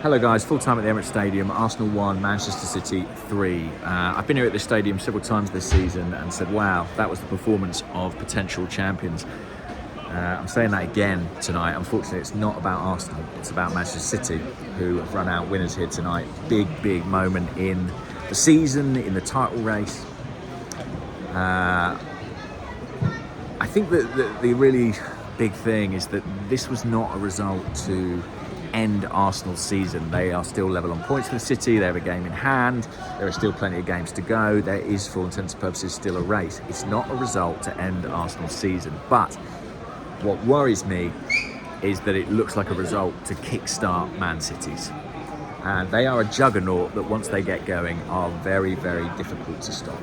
Hello guys, full time at the Emirates Stadium, Arsenal 1, Manchester City 3. I've been here at this stadium several times this season and said, wow, that was the performance of potential champions. I'm saying that again tonight. Unfortunately, it's not about Arsenal, it's about Manchester City, who have run out winners here tonight. Big moment in the season, in the title race. I think that the really big thing is that this was not a result to end Arsenal's season. They are still level on points with City. They have a game in hand. There are still plenty of games to go. There is, for all intents and purposes, still a race. It's not a result to end Arsenal's season. But what worries me is that it looks like a result to kickstart Man City's. And they are a juggernaut that once they get going are very difficult to stop.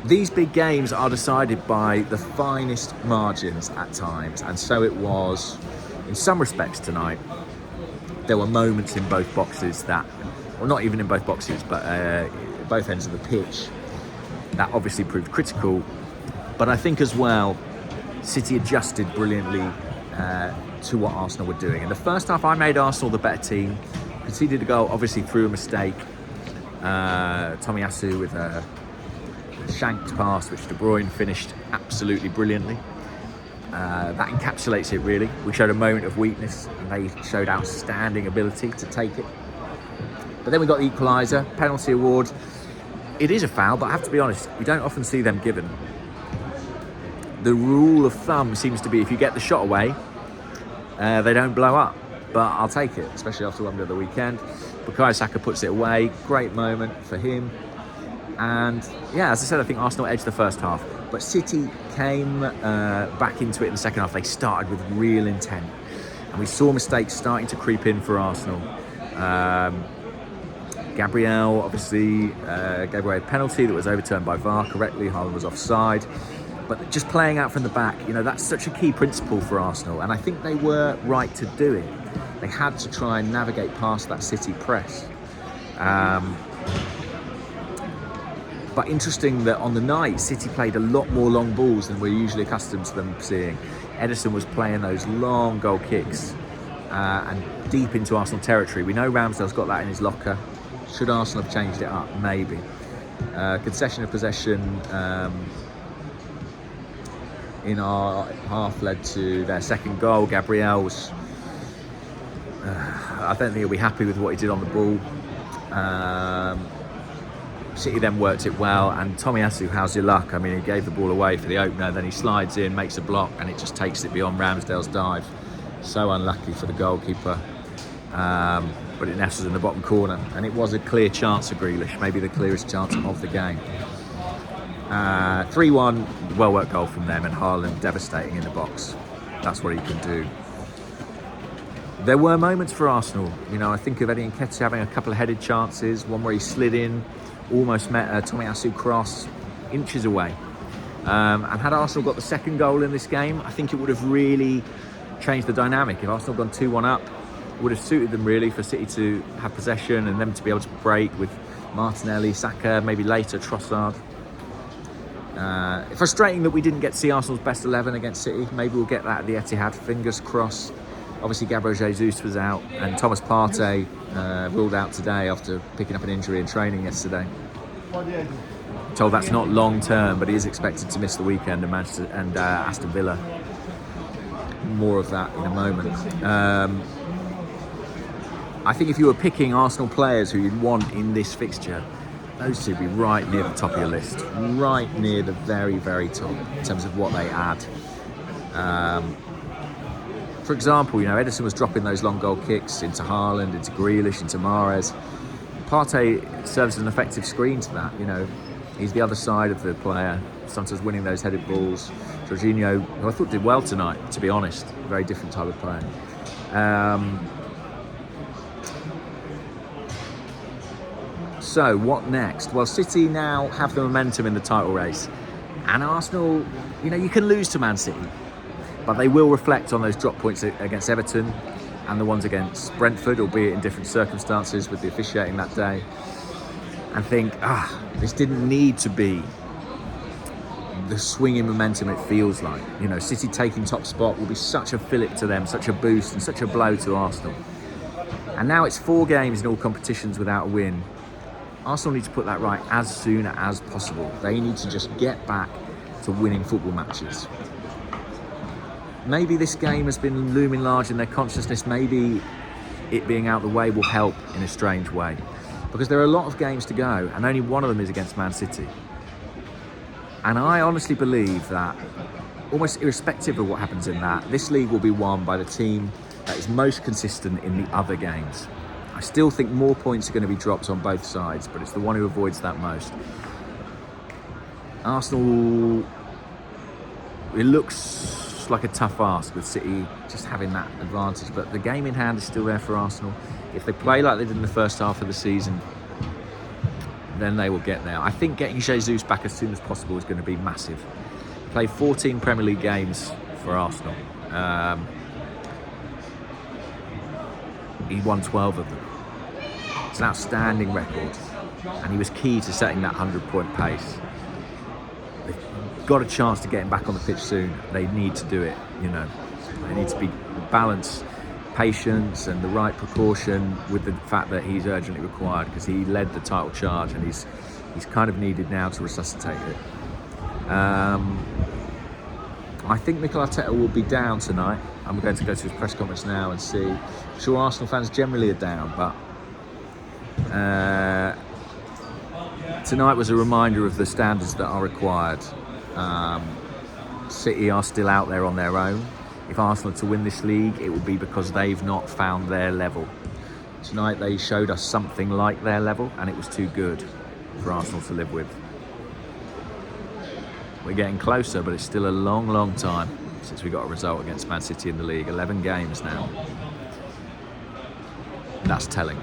These big games are decided by the finest margins at times, and so it was in some respects tonight. There were moments in both boxes that, well, not even in both boxes, but both ends of the pitch, that obviously proved critical. But I think as well, City adjusted brilliantly to what Arsenal were doing. In the first half, I made Arsenal the better team. Conceded a goal, obviously through a mistake. Tomiyasu with a shanked pass, which De Bruyne finished absolutely brilliantly. That encapsulates it really. We showed a moment of weakness and they showed outstanding ability to take it. But then we got the equaliser, penalty award. It is a foul, but I have to be honest, we don't often see them given. The rule of thumb seems to be if you get the shot away, they don't blow up. But I'll take it, especially after one of the weekend. Bukayo Saka puts it away. Great moment for him. And yeah, as I said, I think Arsenal edged the first half, but City came back into it in the second half. They started with real intent, and we saw mistakes starting to creep in for Arsenal. Gabriel obviously gave away a penalty that was overturned by VAR correctly. Haaland was offside, but just playing out from the back, that's such a key principle for Arsenal, and I think they were right to do it. They had to try and navigate past that City press. But interesting that on the night, City played a lot more long balls than we're usually accustomed to them seeing. Ederson was playing those long goal kicks and deep into Arsenal territory. We know Ramsdale's got that in his locker. Should Arsenal have changed it up? Maybe. Concession of possession in our half led to their second goal. Gabriel was... I don't think he'll be happy with what he did on the ball. City then worked it well, and Tomiyasu, how's your luck? I mean, he gave the ball away for the opener, then he slides in, makes a block, and it just takes it beyond Ramsdale's dive. So unlucky for the goalkeeper, but it nestles in the bottom corner, and it was a clear chance for Grealish, maybe the clearest chance of the game. 3-1, well-worked goal from them, and Haaland devastating in the box. That's what he can do. There were moments for Arsenal. I think of Eddie Nketiah having a couple of headed chances, one where he slid in, almost met a Tomiyasu cross, inches away. And had Arsenal got the second goal in this game, I think it would have really changed the dynamic. If Arsenal had gone 2-1 up, it would have suited them really for City to have possession and them to be able to break with Martinelli, Saka, maybe later Trossard. Frustrating that we didn't get to see Arsenal's best 11 against City. Maybe we'll get that at the Etihad, fingers crossed. Obviously, Gabriel Jesus was out, and Thomas Partey ruled out today after picking up an injury in training yesterday. Told that's not long term, but he is expected to miss the weekend, and Aston Villa. More of that in a moment. I think if you were picking Arsenal players who you'd want in this fixture, those two would be right near the top of your list, right near the very top in terms of what they add. For example, Ederson was dropping those long goal kicks into Haaland, into Grealish, into Mahrez. Partey serves as an effective screen to that. He's the other side of the player, sometimes winning those headed balls. Jorginho, who I thought did well tonight, to be honest, very different type of player. So what next? Well, City now have the momentum in the title race, and Arsenal, you can lose to Man City, but they will reflect on those drop points against Everton and the ones against Brentford, albeit in different circumstances with the officiating that day, and think, this didn't need to be the swing in momentum it feels like. You know, City taking top spot will be such a fillip to them, such a boost and such a blow to Arsenal. And now it's 4 games in all competitions without a win. Arsenal need to put that right as soon as possible. They need to just get back to winning football matches. Maybe this game has been looming large in their consciousness. Maybe it being out the way will help in a strange way. Because there are a lot of games to go, and only one of them is against Man City. And I honestly believe that, almost irrespective of what happens in that, this league will be won by the team that is most consistent in the other games. I still think more points are going to be dropped on both sides, but it's the one who avoids that most. Arsenal, it looks like a tough ask with City just having that advantage, but the game in hand is still there for Arsenal. If they play like they did in the first half of the season, then they will get there. I think getting Jesus back as soon as possible is going to be massive. Played 14 Premier League games for Arsenal. He won 12 of them. It's an outstanding record, and he was key to setting that 100-point pace. They've got a chance to get him back on the pitch soon. They need to do it, you know. They need to be balanced, patience and the right precaution with the fact that he's urgently required, because he led the title charge and he's kind of needed now to resuscitate it. I think Mikel Arteta will be down tonight. I'm going to go to his press conference now and see. I'm sure Arsenal fans generally are down, but tonight was a reminder of the standards that are required. City are still out there on their own. If Arsenal are to win this league, it will be because they've not found their level. Tonight they showed us something like their level, and it was too good for Arsenal to live with. We're getting closer, but it's still a long, long time since we got a result against Man City in the league. 11 games now. That's telling.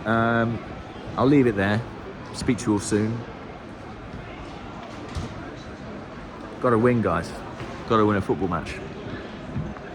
I'll leave it there. Speak to you all soon. Got to win, guys. Got to win a football match.